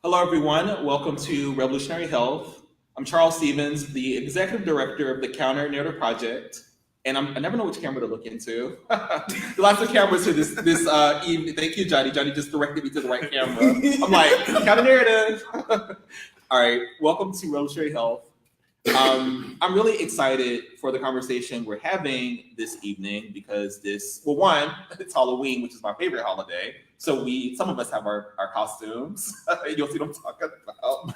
Hello, everyone. Welcome to Revolutionary Health. I'm Charles Stevens, the Executive Director of the Counter Narrative Project. And I never know which camera to look into. Lots of cameras here this evening. Thank you, Johnny. Johnny just directed me to the right camera. I'm like, Counter Narrative. All right, welcome to Revolutionary Health. I'm really excited for the conversation we're having this evening because it's Halloween, which is my favorite holiday. So some of us have our costumes. You'll see what I'm talking about.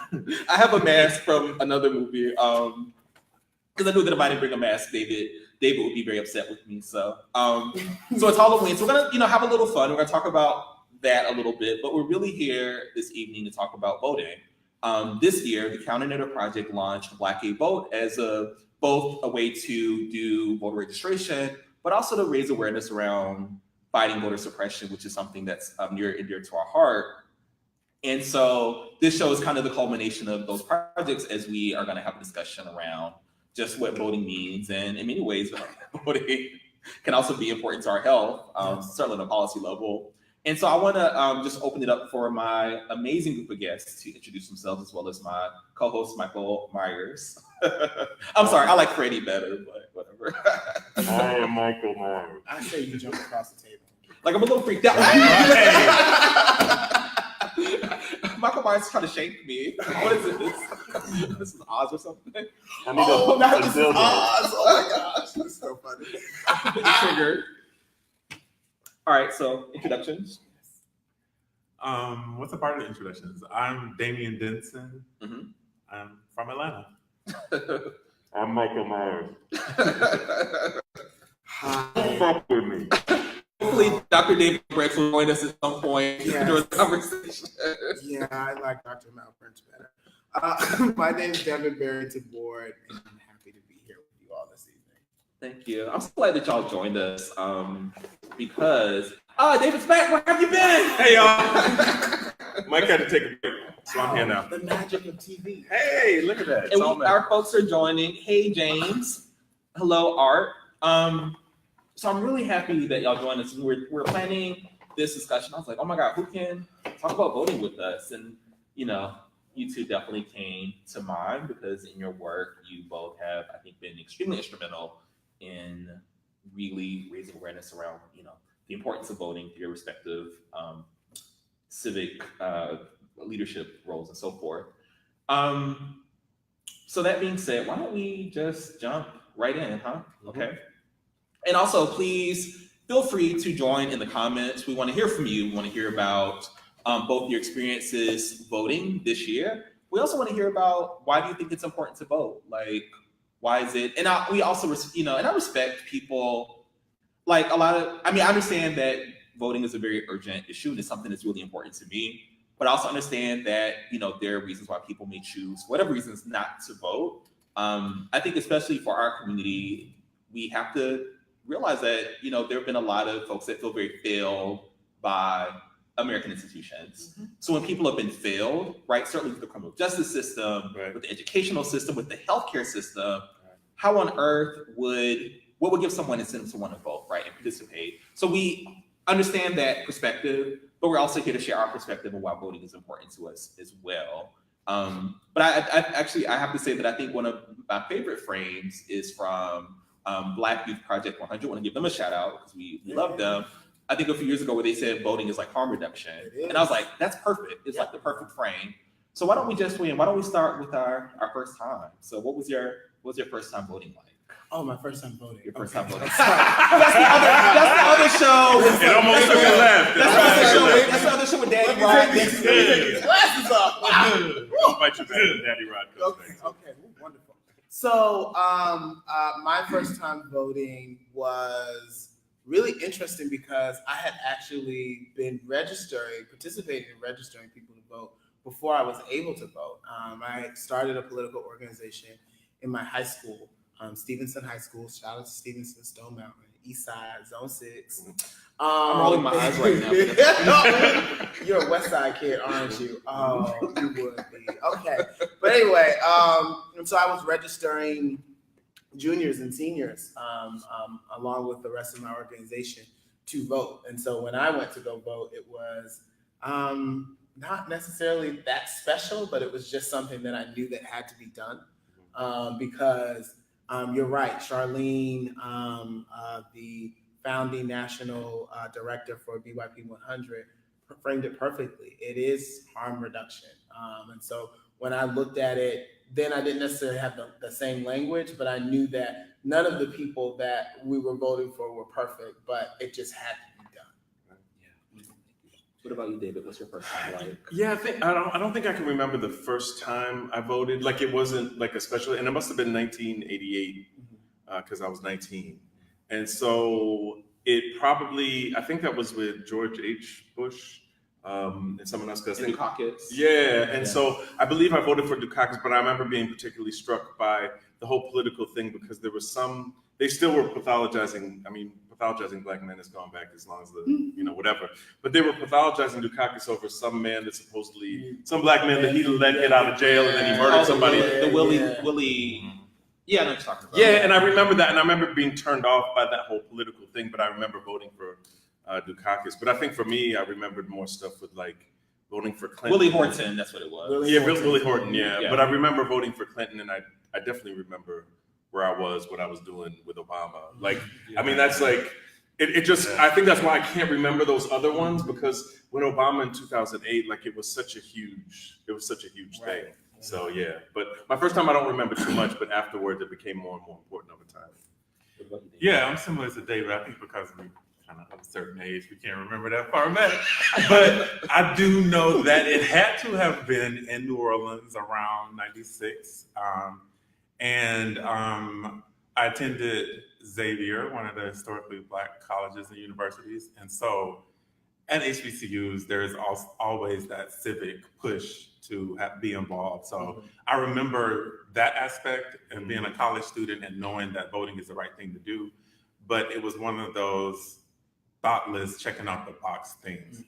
I have a mask from another movie because I knew that if I didn't bring a mask, David would be very upset with me. So it's Halloween. So we're gonna have a little fun. We're gonna talk about that a little bit, but we're really here this evening to talk about voting. This year, the Counter Narrative Project launched Black Gay Vote as both a way to do voter registration, but also to raise awareness around fighting voter suppression, which is something that's near and dear to our heart. And so this show is kind of the culmination of those projects as we are going to have a discussion around just what voting means. And in many ways, voting can also be important to our health, certainly on a policy level. And so I want to just open it up for my amazing group of guests to introduce themselves, as well as my co-host, Michael Myers. I'm sorry, I like Freddie better, but whatever. I am Michael Myers. I say you jump across the table. Like, I'm a little freaked out. Michael Myers is trying to shake me. What is this? This is Oz or something? I need a dildo. Oz. Oh my gosh, that's so funny. Triggered. All right, so introductions. What's a part of the introductions? I'm Damian Denson. Mm-hmm. I'm from Atlanta. I'm Michael Myers. Hi. Fuck with me. Hopefully, Dr. David Brex will join us at some point Yes. during the conversation. Yeah, I like Dr. Malebranche better. My name is Devin, Barrington, and I'm happy to be here with you all this evening. Thank you. I'm so glad that y'all joined us because David's back. Where have you been? Hey, y'all. Mike had to take a break, so I'm here now. The magic of TV. Hey, look at that. It's And all our folks are joining. Hey, James. Hello, Art. So I'm really happy that y'all joined us. We're planning this discussion. I was like, oh my God, who can talk about voting with us? And you two definitely came to mind because in your work, you both have, I think, been extremely instrumental in really raising awareness around, the importance of voting through your respective civic leadership roles and so forth. So that being said, why don't we just jump right in, huh? Okay. And also, please feel free to join in the comments. We want to hear from you. We want to hear about both your experiences voting this year. We also want to hear about why do you think it's important to vote? Like, why is it? And we also, and I respect people. Like I understand that voting is a very urgent issue and it's something that's really important to me. But I also understand that, there are reasons why people may choose, for whatever reasons, not to vote. I think especially for our community, we have to realize that, there have been a lot of folks that feel very failed by American institutions. Mm-hmm. So when people have been failed, right, certainly with the criminal justice system, right, with the educational system, with the healthcare system, right, how on earth what would give someone incentive to want to vote, right, and participate? So we understand that perspective, but we're also here to share our perspective on why voting is important to us as well. But I have to say that I think one of my favorite frames is from Black Youth Project 100. I want to give them a shout out because we love them. I think a few years ago where they said voting is like harm reduction. And I was like, that's perfect. It's like the perfect frame. So why don't we start with our first time? So what was your first time voting like? Oh, my first time voting. Your first time voting. That's the other show. It almost took a left. That's the other show with Daddy Rod. Glasses off. I'll fight you back when Daddy Rod comes back. Okay, wonderful. So my first time voting was really interesting because I had actually been participating in registering people to vote before I was able to vote. I started a political organization in my high school, Stevenson High School. Shout out to Stevenson, Stone Mountain, East Side, Zone 6. I'm rolling my eyes right now. You're a West Side kid, aren't you? Oh, you would be. Okay. But anyway, and so I was registering juniors and seniors along with the rest of my organization to vote. And so when I went to go vote, it was not necessarily that special, but it was just something that I knew that had to be done because you're right. Charlene, the founding national director for BYP 100, framed it perfectly. It is harm reduction. And so when I looked at it, then I didn't necessarily have the same language, but I knew that none of the people that we were voting for were perfect, but it just had to be done. Yeah. What about you, David? What's your first time like? Yeah, I don't think I can remember the first time I voted. Like it wasn't like a special, and it must have been 1988 because I was 19, and so it probably I think that was with George H. Bush. And someone else, because Dukakis. Yeah, and so I believe I voted for Dukakis, but I remember being particularly struck by the whole political thing because there was they still were pathologizing. I mean, pathologizing black men has gone back as long as whatever. But they were pathologizing Dukakis over some man that supposedly, some black man that he let get out of jail and then he murdered somebody. The Willie. Yeah, I know what you're talking about. Yeah, and I remember that, and I remember being turned off by that whole political thing, but I remember voting for Dukakis. But I think for me, I remembered more stuff with like voting for Clinton. Willie Horton, that's what it was. Willie Horton, yeah. But I remember voting for Clinton, and I definitely remember where I was, what I was doing with Obama. Like, I mean, that's like, it just, I think that's why I can't remember those other ones, because when Obama in 2008, like it was such a huge thing. So yeah, but my first time I don't remember too much, but afterwards it became more and more important over time. Yeah, I'm similar to David. I think because we kind of of a certain age, we can't remember that far back. But I do know that it had to have been in New Orleans around '96. I attended Xavier, one of the historically black colleges and universities. And so at HBCUs, there's always that civic push to be involved. So I remember that aspect and being a college student and knowing that voting is the right thing to do. But it was one of those thoughtless, checking off the box things.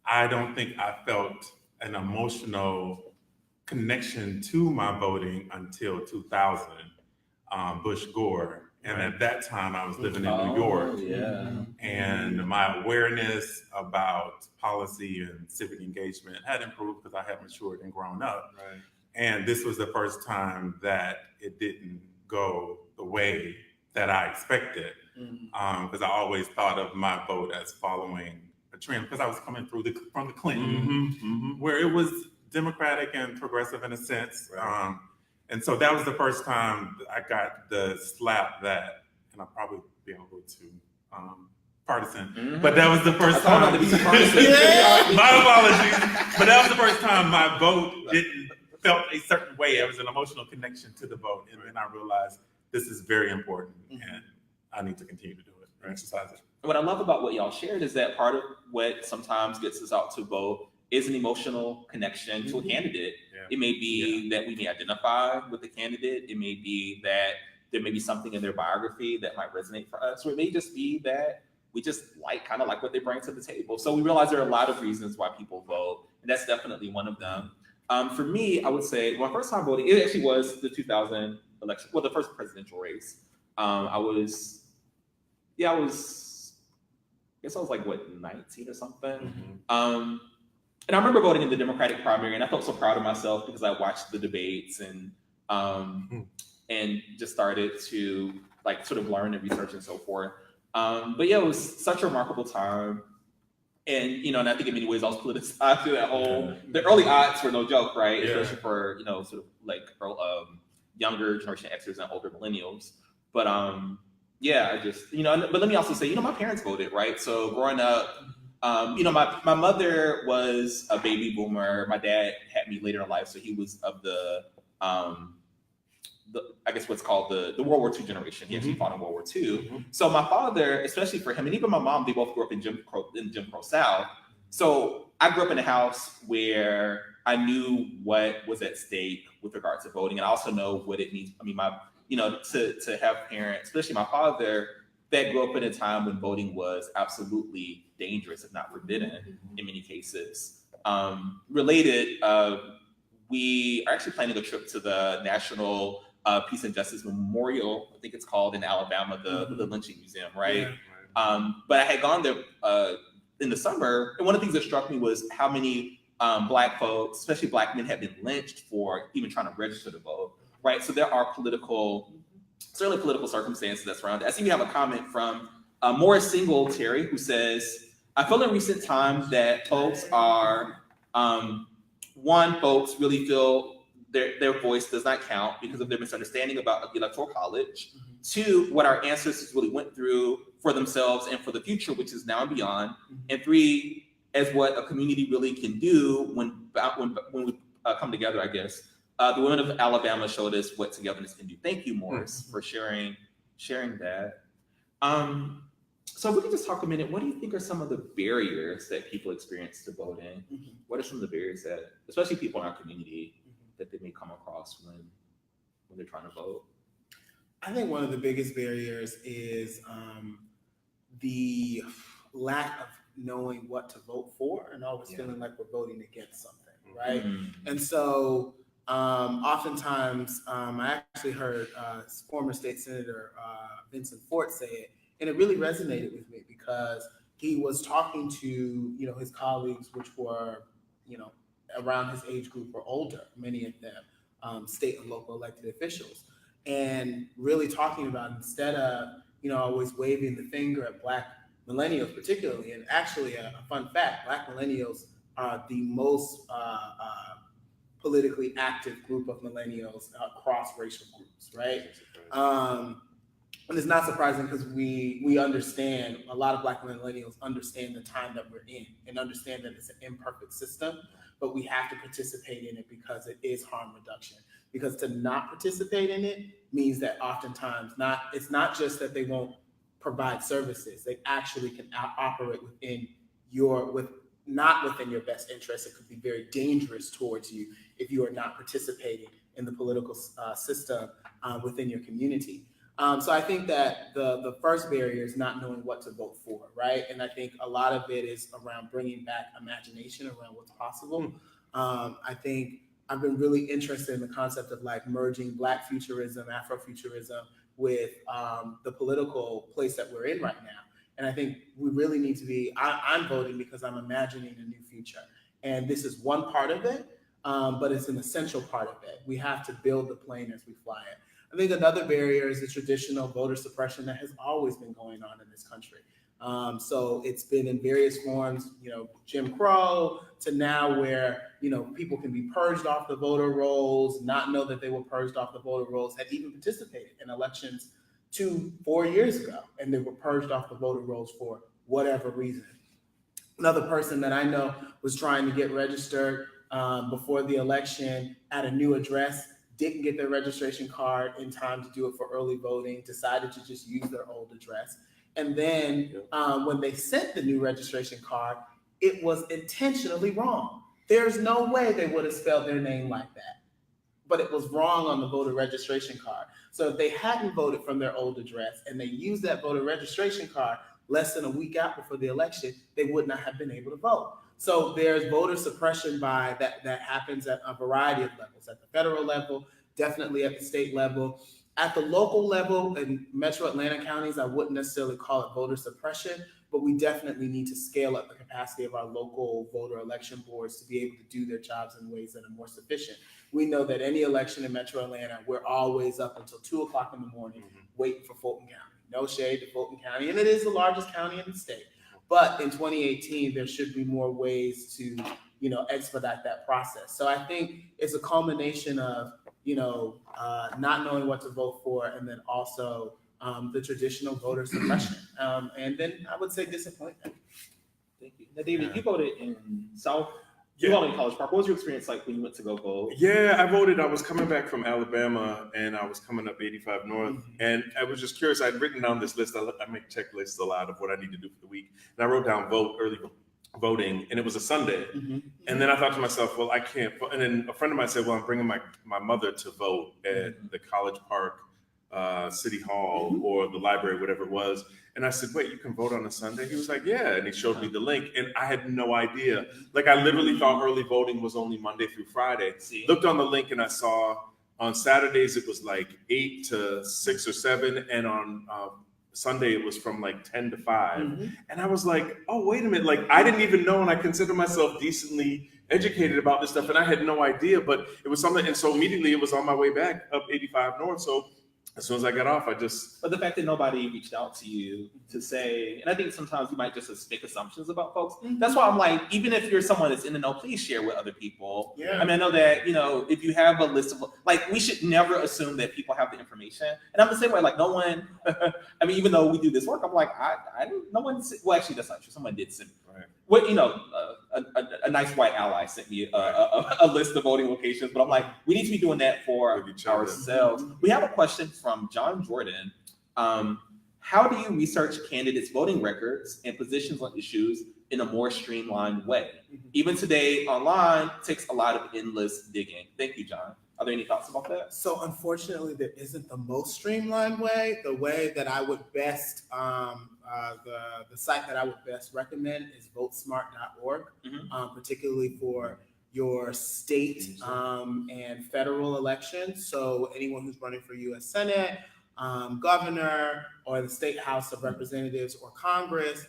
I don't think I felt an emotional connection to my voting until 2000, Bush Gore. And at that time, I was living in New York. And my awareness about policy and civic engagement had improved because I had matured and grown up. And this was the first time that it didn't go the way that I expected. Because I always thought of my vote as following a trend, because I was coming through from the Clinton, where it was democratic and progressive in a sense. And so that was the first time I got the slap that, and I'll probably be a little too partisan, but that was the first time. My apologies. But that was the first time my vote felt a certain way. It was an emotional connection to the vote. And then I realized this is very important and I need to continue to do it or exercise it. What I love about what y'all shared is that part of what sometimes gets us out to vote is an emotional connection to a candidate. It may be that we may identify with the candidate. It may be that there may be something in their biography that might resonate for us, or it may just be that we just kind of like what they bring to the table. So we realize there are a lot of reasons why people vote, and that's definitely one of them. For me, I would say my first time voting, it actually was the 2000 election, well, the first presidential race. I guess I was like, 19 or something. And I remember voting in the Democratic primary, and I felt so proud of myself because I watched the debates and just started to sort of learn and research and so forth. But yeah, it was such a remarkable time. And, and I think in many ways I was politicized through that whole, the early aughts were no joke, right? Especially for, sort of like younger generation Xers and older millennials. But I just, but let me also say, my parents voted, right? So growing up, my mother was a baby boomer. My dad had me later in life, so he was of the I guess what's called the World War II generation. He actually fought in World War II. So my father, especially for him, and even my mom, they both grew up in Jim Crow South. So I grew up in a house where I knew what was at stake with regards to voting, and I also know what it means. I mean, to have parents, especially my father, that grew up in a time when voting was absolutely dangerous, if not forbidden, in many cases. Related, we are actually planning a trip to the National Peace and Justice Memorial, I think it's called, in Alabama, the lynching museum, right? But I had gone there in the summer, and one of the things that struck me was how many Black folks, especially Black men, have been lynched for even trying to register to vote, right? So there are certainly political circumstances that's around it. I see we have a comment from Morris Singletary, who says, I feel in recent times that folks are, folks really feel their voice does not count because of their misunderstanding about the Electoral College. Mm-hmm. 2, what our ancestors really went through for themselves and for the future, which is now and beyond. Mm-hmm. And 3, as what a community really can do when we come together, I guess. The women of Alabama showed us what togetherness can do. Thank you, Morris, for sharing that. So if we can just talk a minute, what do you think are some of the barriers that people experience to voting? Mm-hmm. What are some of the barriers that, especially people in our community, that they may come across when they're trying to vote? I think one of the biggest barriers is the lack of knowing what to vote for and always feeling like we're voting against something, right? Mm-hmm. And so oftentimes, I actually heard former state senator Vincent Fort say it, and it really resonated with me because he was talking to his colleagues, which were around his age group or older, many of them state and local elected officials, and really talking about, instead of always waving the finger at Black millennials particularly, and actually a fun fact, Black millennials are the most politically active group of millennials across racial groups, right? And it's not surprising because we understand, a lot of Black millennials understand the time that we're in and understand that it's an imperfect system, but we have to participate in it because it is harm reduction. Because to not participate in it means that oftentimes it's not just that they won't provide services, they actually can operate not within your best interest. It could be very dangerous towards you if you are not participating in the political system within your community. So I think that the first barrier is not knowing what to vote for, right? And I think a lot of it is around bringing back imagination around what's possible. I think I've been really interested in the concept of merging Black futurism, Afrofuturism with the political place that we're in right now. And I think we really need to be, I'm voting because I'm imagining a new future. And this is one part of it, but it's an essential part of it. We have to build the plane as we fly it. I think another barrier is the traditional voter suppression that has always been going on in this country. So it's been in various forms, Jim Crow to now where, people can be purged off the voter rolls, not know that they were purged off the voter rolls, had even participated in elections 2-4 years ago, and they were purged off the voter rolls for whatever reason. Another person that I know was trying to get registered before the election at a new address, didn't get their registration card in time to do it for early voting, decided to just use their old address. And then when they sent the new registration card, it was intentionally wrong. There's no way they would have spelled their name like that, but it was wrong on the voter registration card. So if they hadn't voted from their old address and they used that voter registration card less than a week out before the election, they would not have been able to vote. So there's voter suppression that happens at a variety of levels, at the federal level, definitely at the state level. At the local level in metro Atlanta counties, I wouldn't necessarily call it voter suppression, but we definitely need to scale up the capacity of our local voter election boards to be able to do their jobs in ways that are more sufficient. We know that any election in metro Atlanta, we're always up until 2:00 in the morning waiting for Fulton County. No shade to Fulton County, and it is the largest county in the state. But in 2018, there should be more ways to, expedite that process. So I think it's a culmination of, not knowing what to vote for, and then also the traditional voter suppression. And then I would say disappointment. Thank you. Now, David, you voted in you voted in College Park. What was your experience like when you went to go vote? Yeah, I voted. I was coming back from Alabama, and I was coming up 85 North, and I was just curious. I'd written down this list. I make checklists a lot of what I need to do for the week, and I wrote down early voting, and it was a Sunday. And then I thought to myself, well, I can't. And then a friend of mine said, well, I'm bringing my mother to vote at the College Park City Hall or the library, whatever it was. And I said, wait, you can vote on a Sunday? He was like, yeah. And he showed me the link, and I had no idea. I literally thought early voting was only Monday through Friday. Looked on the link, and I saw on Saturdays it was 8 to 6 or 7, and on Sunday it was from 10 to 5. And I was like, oh, wait a minute. I didn't even know, and I consider myself decently educated about this stuff, and I had no idea, but it was something. And so immediately it was on my way back up 85 North. So as soon as I got off, But the fact that nobody reached out to you to say, and I think sometimes you might just make assumptions about folks. That's why I'm like, even if you're someone that's in the know, please share with other people. Yeah. I mean, I know that, if you have a list of, like, we should never assume that people have the information. And I'm the same way, like, no one, I mean, even though we do this work, I'm like, no one, well, actually, that's not true. Someone did send me. Right. What, a nice white ally sent me a list of voting locations, but I'm like, we need to be doing that for ourselves. We have a question from John Jordan. How do you research candidates' voting records and positions on issues in a more streamlined way? Even today, online takes a lot of endless digging. Thank you, John. Are there any thoughts about that? So unfortunately, there isn't the most streamlined way. The way that I would best, the site that I would best recommend is votesmart.org, particularly for your state and federal elections. So anyone who's running for U.S. Senate, governor, or the state House of Representatives or Congress,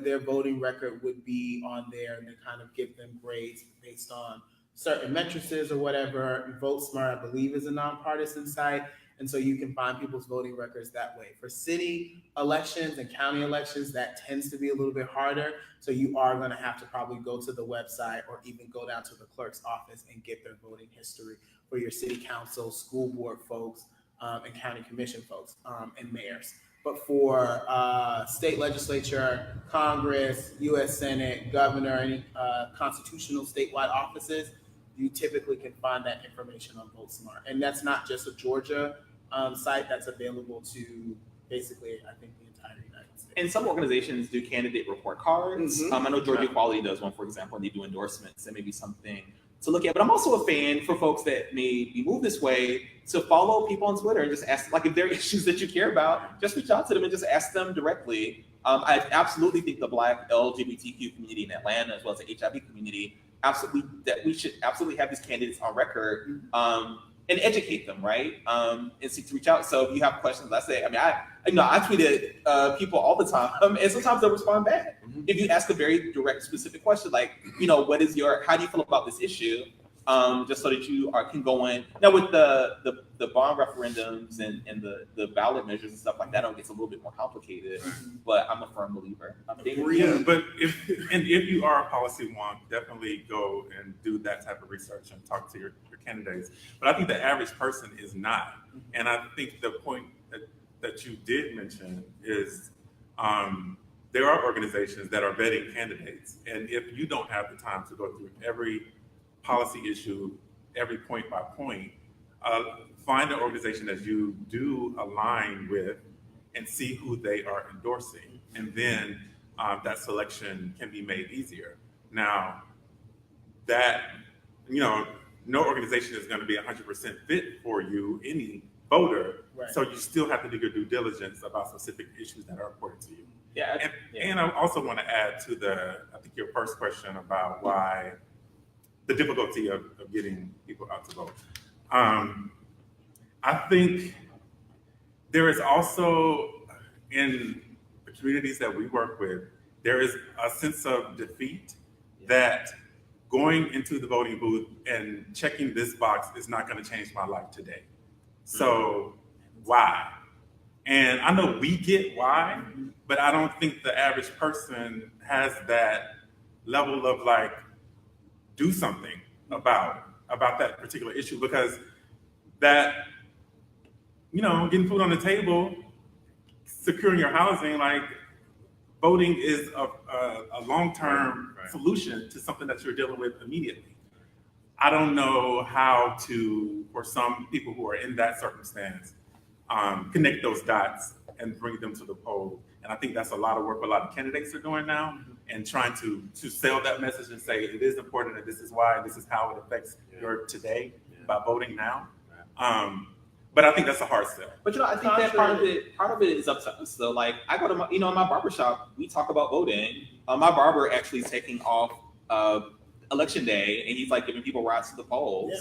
their voting record would be on there, and they kind of give them grades based on certain matrices or whatever. VoteSmart, I believe, is a nonpartisan site. And so you can find people's voting records that way. For city elections and county elections, that tends to be a little bit harder. So you are going to have to probably go to the website or even go down to the clerk's office and get their voting history for your city council, school board folks, and county commission folks, and mayors. But for state legislature, Congress, U.S. Senate, governor, any constitutional statewide offices, you typically can find that information on VoteSmart. And that's not just a Georgia site, that's available to basically, I think, the entire United States. And some organizations do candidate report cards. I know Georgia Equality does one, for example, and they do endorsements. That may be something to look at. But I'm also a fan for folks that may be moved this way to follow people on Twitter and just ask, like, if there are issues that you care about, just reach out to them and just ask them directly. I absolutely think the Black LGBTQ community in Atlanta, as well as the HIV community, we should absolutely have these candidates on record and educate them, right? And seek to reach out. So if you have questions, I tweeted people all the time, and sometimes they'll respond back. If you ask a very direct, specific question, like, how do you feel about this issue? Just so that you can go in. Now with the bond referendums and the ballot measures and stuff like that, it gets a little bit more complicated. But I'm a firm believer. Yeah, but if you are a policy wonk, definitely go and do that type of research and talk to your candidates. But I think the average person is not. And I think the point that you did mention is there are organizations that are vetting candidates. And if you don't have the time to go through every policy issue, every point by point, find an organization that you do align with and see who they are endorsing. And then that selection can be made easier. Now, that, no organization is going to be 100% fit for you, any voter. Right. So you still have to do your due diligence about specific issues that are important to you. Yeah. And I also want to add to your first question about why the difficulty of getting people out to vote. I think there is also, in the communities that we work with, there is a sense of defeat that going into the voting booth and checking this box is not going to change my life today. So why? And I know we get why, but I don't think the average person has that level of do something about that particular issue, because that, getting food on the table, securing your housing, voting is a long-term solution to something that you're dealing with immediately. I don't know how to, for some people who are in that circumstance, connect those dots and bring them to the poll. And I think that's a lot of work a lot of candidates are doing now, and trying to sell that message and say it is important and this is why and this is how it affects your today by voting now. But I think that's a hard sell. But I think that part of it is up to us. So I go to my, in my barbershop, we talk about voting. My barber actually is taking off election day, and he's giving people rides to the polls.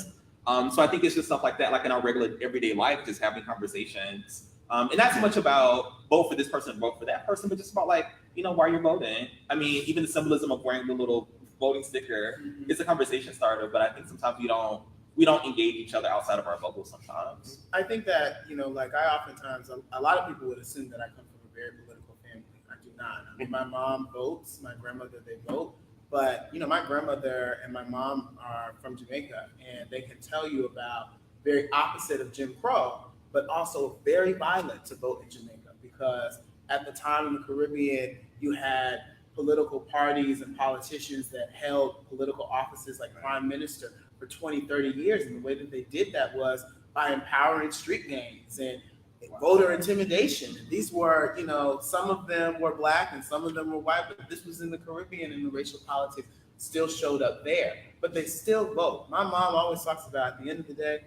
Yeah. So I think it's just stuff like that, in our regular everyday life, just having conversations. And not so much about vote for this person, vote for that person, but just about why you're voting. I mean, even the symbolism of wearing the little voting sticker. It's a conversation starter, but I think sometimes we don't engage each other outside of our bubble sometimes. I think that, like I oftentimes, a lot of people would assume that I come from a very political family. I do not. I mean, my mom votes, my grandmother, they vote. But, my grandmother and my mom are from Jamaica, and they can tell you about very opposite of Jim Crow, but also very violent to vote in Jamaica, because at the time in the Caribbean, you had political parties and politicians that held political offices like prime minister for 20, 30 years. And the way that they did that was by empowering street gangs and voter intimidation. And these were, some of them were black and some of them were white, but this was in the Caribbean, and the racial politics still showed up there. But they still vote. My mom always talks about, at the end of the day,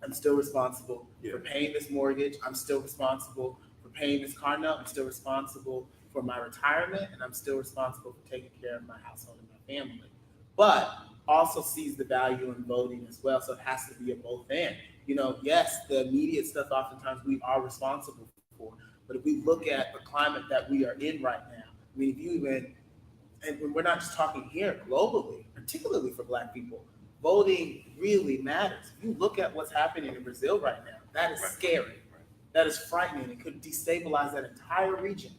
I'm still responsible for paying this mortgage. I'm still responsible for paying this car note. I'm still responsible for my retirement, and I'm still responsible for taking care of my household and my family. But also sees the value in voting as well. So it has to be a both and. Yes, the immediate stuff oftentimes we are responsible for, but if we look at the climate that we are in right now, I mean, if you even, and we're not just talking here, globally, particularly for Black people, voting really matters. If you look at what's happening in Brazil right now, that is scary. That is frightening. It could destabilize that entire region.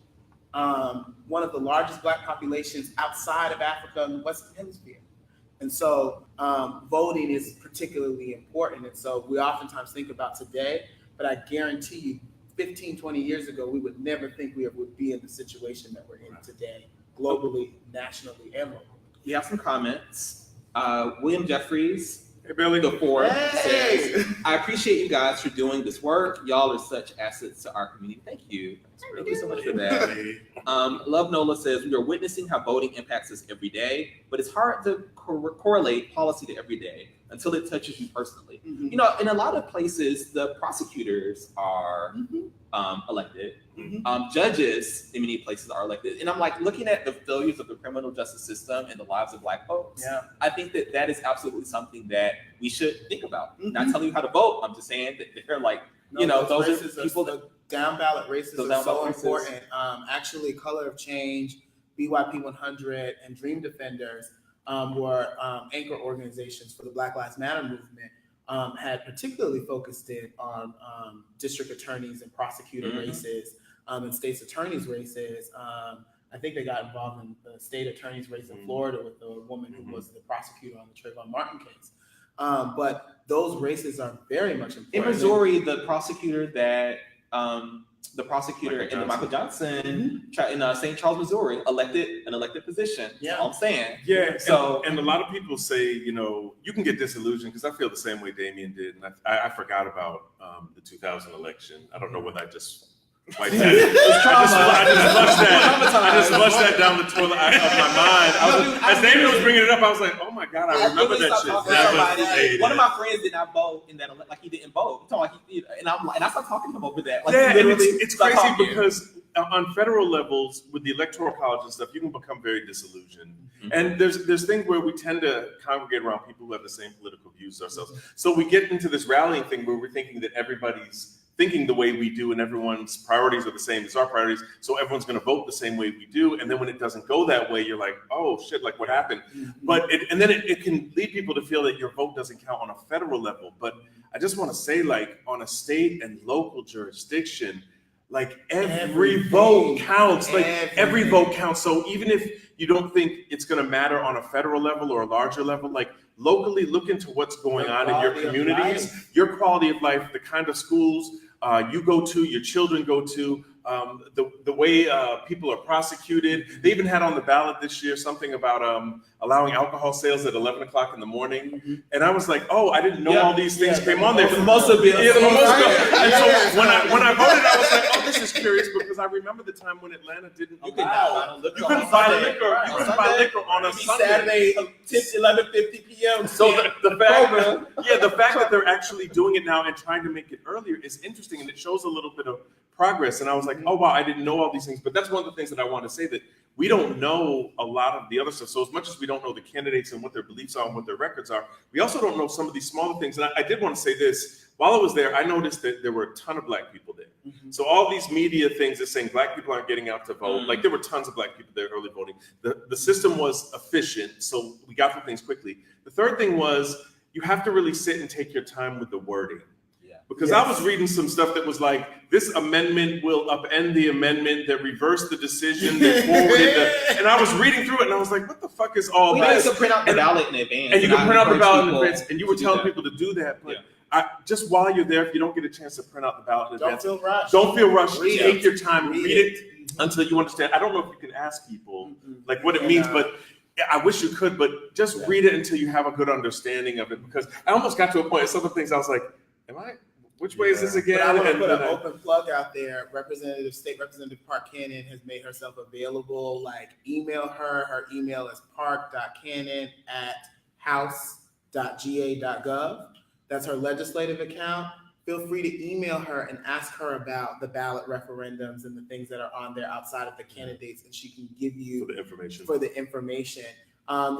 One of the largest Black populations outside of Africa and the Western Hemisphere. And so voting is particularly important. And so we oftentimes think about today, but I guarantee you 15, 20 years ago, we would never think we would be in the situation that we're in today, globally, nationally, and locally. We have some comments. William Jeffries, Hey, Billy. the fourth, Hey! says, I appreciate you guys for doing this work. Y'all are such assets to our community. Thank you. Thank you so much for that. Love Nola says, we are witnessing how voting impacts us every day, but it's hard to correlate policy to every day until it touches you personally. Mhm. In a lot of places, the prosecutors are elected. Judges in many places are elected. And I'm like, looking at the failures of the criminal justice system and the lives of Black folks, I think that is absolutely something that we should think about. Not telling you how to vote. I'm just saying that they're like, those are people that down ballot races are so races. important. Actually, Color of Change, BYP 100, and Dream Defenders were anchor organizations for the Black Lives Matter movement. Had particularly focused in on district attorneys and prosecutor races and state's attorneys races. I think they got involved in the state attorney's race in Florida with the woman who was the prosecutor on the Trayvon Martin case. But those races are very much important. in Missouri, the prosecutor that in the Michael Johnson in St. Charles, Missouri, an elected position. Yeah. I'm saying. Yeah. So and a lot of people say, you can get disillusioned, because I feel the same way Damian did. And I forgot about the 2000 election. I don't know whether I just wiped that. I just flushed that down the toilet of my mind. As Damian was bringing it up, I was like, oh my God, I remember that shit. One of my friends did not vote in that, like he didn't vote. He told me and I started talking to him over that. Like, Yeah, and it's crazy because on federal levels with the electoral college and stuff, you can become very disillusioned. And there's things where we tend to congregate around people who have the same political views as ourselves. So we get into this rallying thing where we're thinking that everybody's thinking the way we do and everyone's priorities are the same as our priorities, so everyone's going to vote the same way we do. And then when it doesn't go that way, you're like, oh shit, like what happened? But it can lead people to feel that your vote doesn't count on a federal level. But I just want to say, like, on a state and local jurisdiction, like every vote counts. Like every vote counts. So even if you don't think it's going to matter on a federal level or a larger level, like locally, look into what's going on in your communities, your quality of life, the kind of schools you go to, your children go to, the way people are prosecuted. They even had on the ballot this year something about allowing alcohol sales at 11 o'clock in the morning. And I was like, oh, I didn't know all these things came on there. The mimosa bill. And so when I voted, I was like, oh, this is curious, because I remember the time when Atlanta didn't allow. You couldn't buy liquor. You couldn't buy liquor on a Sunday. Saturday, 11:50 p.m. So the fact that they're actually doing it now and trying to make it earlier is interesting, and it shows a little bit of progress. And I was like, oh wow, I didn't know all these things. But that's one of the things that I want to say, that we don't know a lot of the other stuff. So as much as we don't know the candidates and what their beliefs are and what their records are, we also don't know some of these smaller things. And I did want to say this. While I was there, I noticed that there were a ton of Black people there. So all these media things are saying black people aren't getting out to vote. Like there were tons of black people there early voting. The system was efficient, so we got through things quickly. The third thing was you have to really sit and take your time with the wording. Because I was reading some stuff that was like, this amendment will upend the amendment that reversed the decision that forwarded and I was reading through it and I was like, what the fuck is all this? You can print out the ballot in advance. And you can print out the ballot in advance, and you were telling people to do that. But just while you're there, if you don't get a chance to print out the ballot in advance, don't feel rushed. Take your time, read it until you understand. I don't know if you can ask people like what it means, but I wish you could, but just read it until you have a good understanding of it. Because I almost got to a point, some of the things I was like, which way is this again? But I want to put an open plug out there. State Representative Park Cannon has made herself available. Like, email her. Her email is park.cannon@house.ga.gov. That's her legislative account. Feel free to email her and ask her about the ballot referendums and the things that are on there outside of the candidates, and she can give you the information. The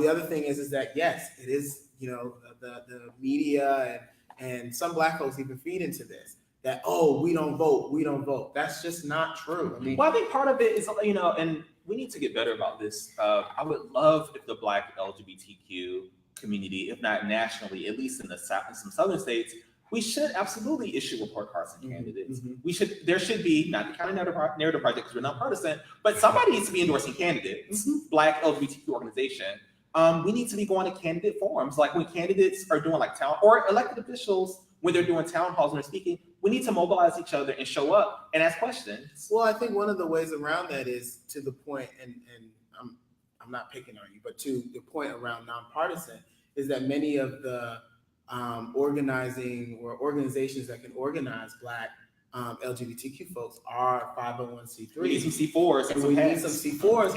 other thing is that yes, it is, the media and some black folks even feed into this, that, we don't vote. That's just not true. I think part of it is, and we need to get better about this. I would love if the black LGBTQ community, if not nationally, at least in some southern states, we should absolutely issue report cards and candidates. There should be, not the County Narrative Project because we're nonpartisan, but somebody needs to be endorsing candidates, black LGBTQ organization. We need to be going to candidate forums. Like when candidates are doing like or elected officials, when they're doing town halls and they're speaking, we need to mobilize each other and show up and ask questions. Well, I think one of the ways around that is to the point, and I'm not picking on you, but to the point around nonpartisan, is that many of the organizing or organizations that can organize black LGBTQ folks are 501c3s. We need some C4s. And we need some C4s.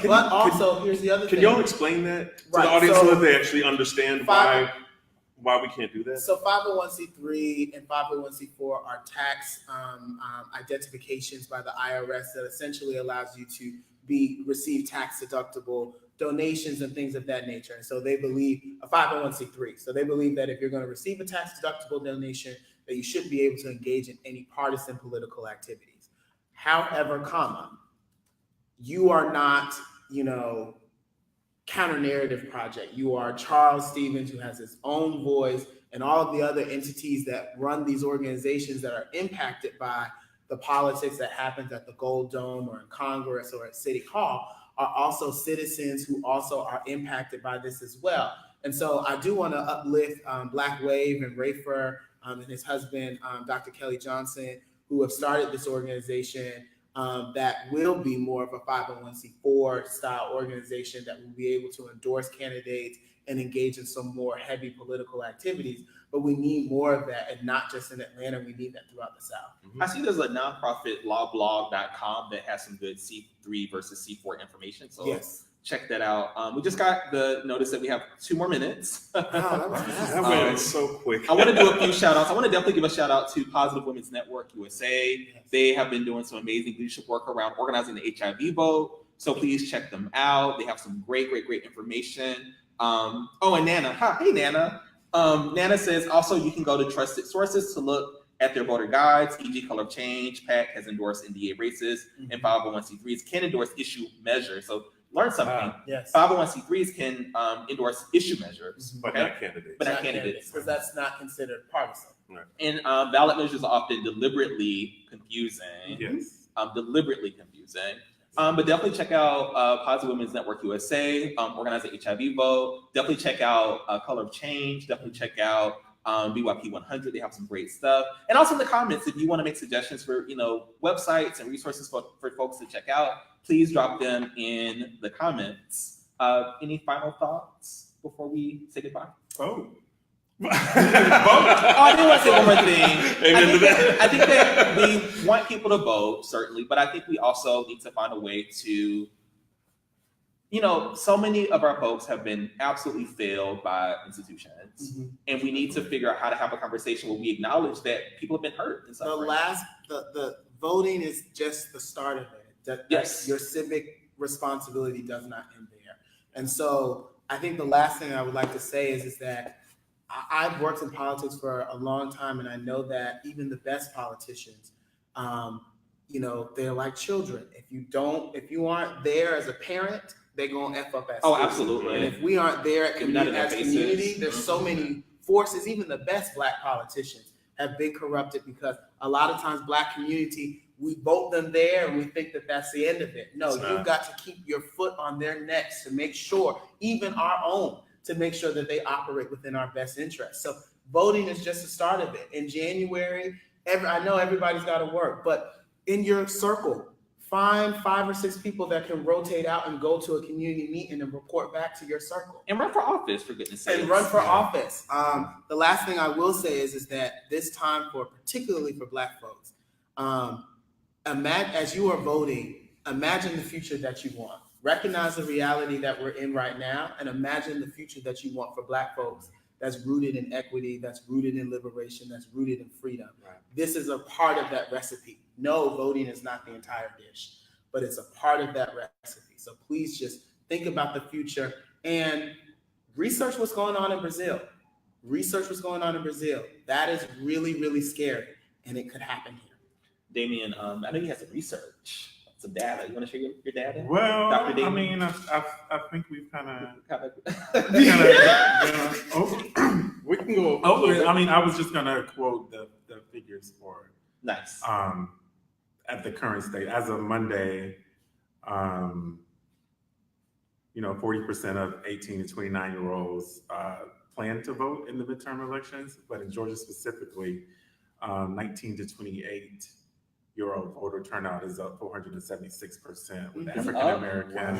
Here's the other thing. Can y'all explain that to the audience so that they actually understand why we can't do that? So 501c3 and 501c4 are tax identifications by the IRS that essentially allows you to receive tax deductible donations and things of that nature. And so they believe a 501c3. So they believe that if you're going to receive a tax deductible donation, that you shouldn't be able to engage in any partisan political activities. However, you are not, counter narrative project. You are Charles Stevens, who has his own voice, and all of the other entities that run these organizations that are impacted by the politics that happens at the Gold Dome or in Congress or at City Hall are also citizens who also are impacted by this as well. And so I do want to uplift Black Wave and Rafer and his husband, Dr. Kelly Johnson, who have started this organization that will be more of a 501c4 style organization that will be able to endorse candidates and engage in some more heavy political activities. But we need more of that, and not just in Atlanta. We need that throughout the South. I see there's a nonprofit lawblog.com that has some good C3 versus C4 information. So check that out. We just got the notice that we have 2 more minutes. That went so quick. I want to do a few shout outs. I want to definitely give a shout out to Positive Women's Network USA. They have been doing some amazing leadership work around organizing the HIV vote. So please check them out. They have some great information. And Nana. Hey, Nana. Nana says also you can go to trusted sources to look at their voter guides, e.g. Color of Change. PAC has endorsed NDA races, and 501c3s can endorse issue measures. So learn something. 501c3s can endorse issue measures, but not candidates. Because that's not considered partisan. Right. And ballot measures are often deliberately confusing. But definitely check out Positive Women's Network USA, organize the HIV vote. Definitely check out Color of Change. Definitely check out BYP 100. They have some great stuff. And also in the comments, if you want to make suggestions for websites and resources for folks to check out, please drop them in the comments. Any final thoughts before we say goodbye? I do want to say one more thing. I think that we want people to vote, certainly, but I think we also need to find a way to, so many of our folks have been absolutely failed by institutions, and we need to figure out how to have a conversation where we acknowledge that people have been hurt. The voting is just the start of it. Your civic responsibility does not end there. And so I think the last thing I would like to say is that I've worked in politics for a long time, and I know that even the best politicians they're like children. If you aren't there as a parent, they're gonna F up at Oh, school. absolutely. And if we aren't there If we're not in their as faces. community, there's so many forces. Even the best Black politicians have been corrupted because a lot of times Black community, we vote them there and we think that that's the end of it. No, you've got to keep your foot on their necks to make sure, even our own, to make sure that they operate within our best interest. So voting is just the start of it. In January, I know everybody's got to work, but in your circle, find 5 or 6 people that can rotate out and go to a community meeting and report back to your circle. And run for office, for goodness sake. And run for office. The last thing I will say is that this time, particularly for Black folks, as you are voting, imagine the future that you want. Recognize the reality that we're in right now, and imagine the future that you want for Black folks that's rooted in equity, that's rooted in liberation, that's rooted in freedom. Right. This is a part of that recipe. No, voting is not the entire dish, but it's a part of that recipe. So please just think about the future and research what's going on in Brazil. That is really, really scary, and it could happen here. Damian, I know you have some research, some data. You want to share your data? Well, Dr. Damian? I mean, I think we've kind of we can go. I mean, I was just gonna quote the figures for nice. At the current state, as of Monday, 40% of 18 to 29-year-olds plan to vote in the midterm elections, but in Georgia specifically, 19 to 28-year-old voter turnout is up 476%, with African Americans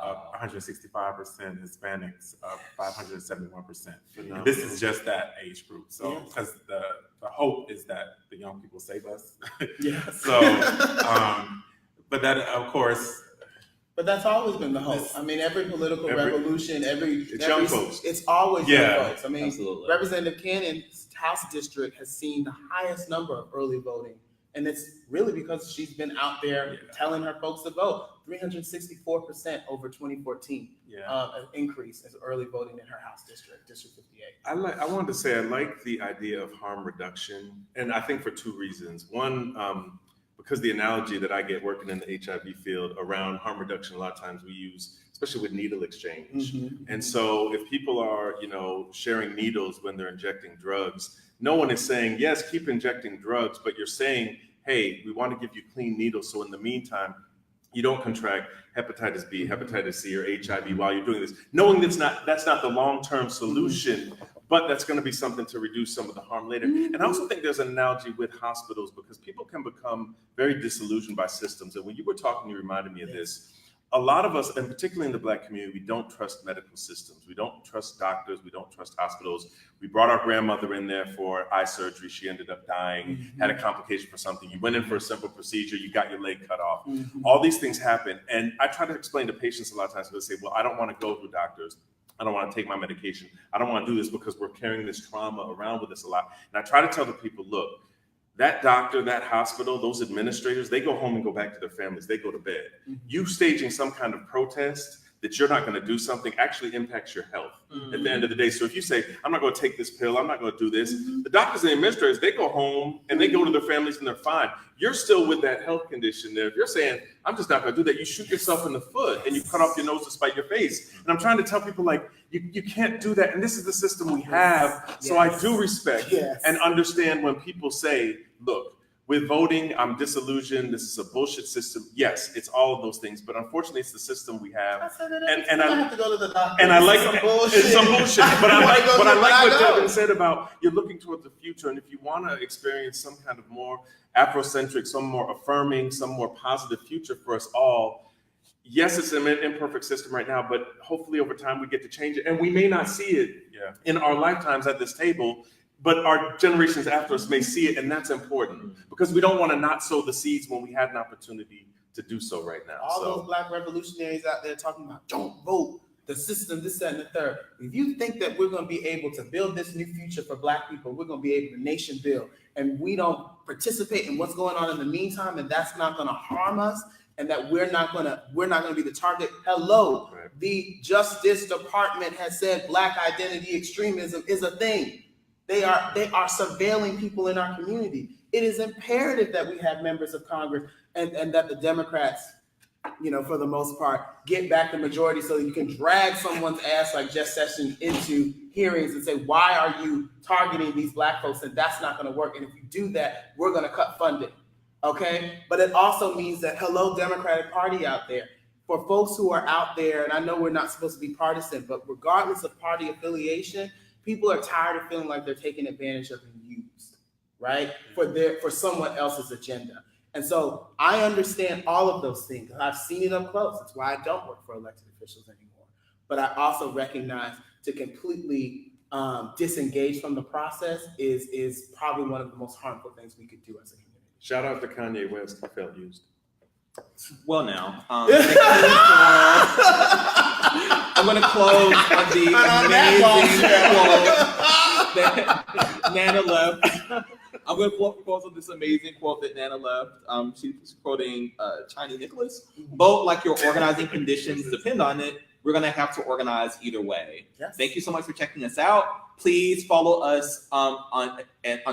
up 165%, Hispanics up 571%. This is just that age group. So, because the hope is that the young people save us. Yeah. So, but that, of course. But that's always been the hope. I mean, every political revolution, young folks. It's always young folks. I mean, absolutely. Representative Cannon's House district has seen the highest number of early voting. And it's really because she's been out there telling her folks to vote. 364% over 2014 an increase in early voting in her House district, District 58. I wanted to say I like the idea of harm reduction, and I think for 2 reasons. One, because the analogy that I get working in the HIV field around harm reduction, a lot of times we use, especially with needle exchange. Mm-hmm. And so if people are, sharing needles when they're injecting drugs, no one is saying, yes, keep injecting drugs, but you're saying, hey, we want to give you clean needles. So in the meantime, you don't contract hepatitis B, hepatitis C, or HIV while you're doing this, knowing that's not the long-term solution, but that's going to be something to reduce some of the harm later. And I also think there's an analogy with hospitals, because people can become very disillusioned by systems. And when you were talking, you reminded me of this. A lot of us, and particularly in the Black community, we don't trust medical systems. We don't trust doctors. We don't trust hospitals. We brought our grandmother in there for eye surgery. She ended up dying, had a complication for something. You went in for a simple procedure. You got your leg cut off. All these things happen. And I try to explain to patients a lot of times, they say, well, I don't want to go through doctors. I don't want to take my medication. I don't want to do this because we're carrying this trauma around with us a lot. And I try to tell the people, look, that doctor, that hospital, those administrators, they go home and go back to their families. They go to bed. You staging some kind of protest that you're not going to do something actually impacts your health at the end of the day. So if you say, I'm not going to take this pill, I'm not going to do this, the doctors and the administrators, they go home and they go to their families and they're fine. You're still with that health condition there. If you're saying, I'm just not going to do that, you shoot yourself in the foot and you cut off your nose to spite your face. And I'm trying to tell people, like, you can't do that. And this is the system we have. So I do respect and understand when people say, look, with voting, I'm disillusioned. This is a bullshit system. Yes, it's all of those things, but unfortunately, it's the system we have. And I have to go to the doctor. And I like it's some bullshit. But I like what Devin said about you're looking towards the future, and if you want to experience some kind of more Afrocentric, some more affirming, some more positive future for us all. Yes, it's an imperfect system right now, but hopefully over time we get to change it, and we may not see it in our lifetimes at this table. But our generations after us may see it, and that's important because we don't want to not sow the seeds when we had an opportunity to do so right now. All those Black revolutionaries out there talking about don't vote, the system, this, that, and the third. If you think that we're going to be able to build this new future for Black people, we're going to be able to nation build, and we don't participate in what's going on in the meantime, and that's not going to harm us, and that we're not going to be the target. Hello, the Justice Department has said Black identity extremism is a thing. They are surveilling people in our community. it is imperative that we have members of Congress and that the Democrats, for the most part, get back the majority so that you can drag someone's ass like Jeff Sessions into hearings and say, why are you targeting these Black folks? And that's not going to work. And if you do that, we're going to cut funding. Okay? But it also means that, hello, Democratic Party out there, for folks who are out there, and I know we're not supposed to be partisan, but regardless of party affiliation, people are tired of feeling like they're taking advantage of and used, right? For someone else's agenda. And so I understand all of those things. I've seen it up close. That's why I don't work for elected officials anymore. But I also recognize to completely disengage from the process is probably one of the most harmful things we could do as a community. Shout out to Kanye West. He felt used. Well, now I'm going to close on the amazing quote that Nana left. I'm going to close on this amazing quote that Nana left. She's quoting China Nicholas. Vote like your organizing conditions depend on it. We're going to have to organize either way. Yes. Thank you so much for checking us out. Please follow us on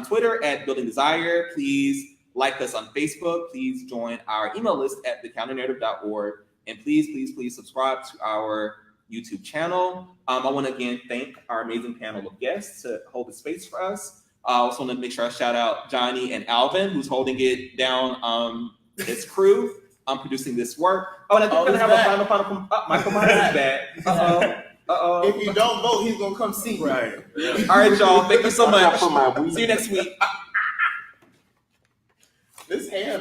Twitter at Building Desire. Please like us on Facebook. Please join our email list at thecounternarrative.org. And please subscribe to our YouTube channel. I want to again thank our amazing panel of guests to hold the space for us. I also want to make sure I shout out Johnny and Alvin, who's holding it down, his crew, producing this work. Oh, and I think we're going to have a final Michael Myers is back. Uh-oh. If you don't vote, he's going to come see you. Right. Yeah. All right, y'all. Thank you so much. See you next week. This hand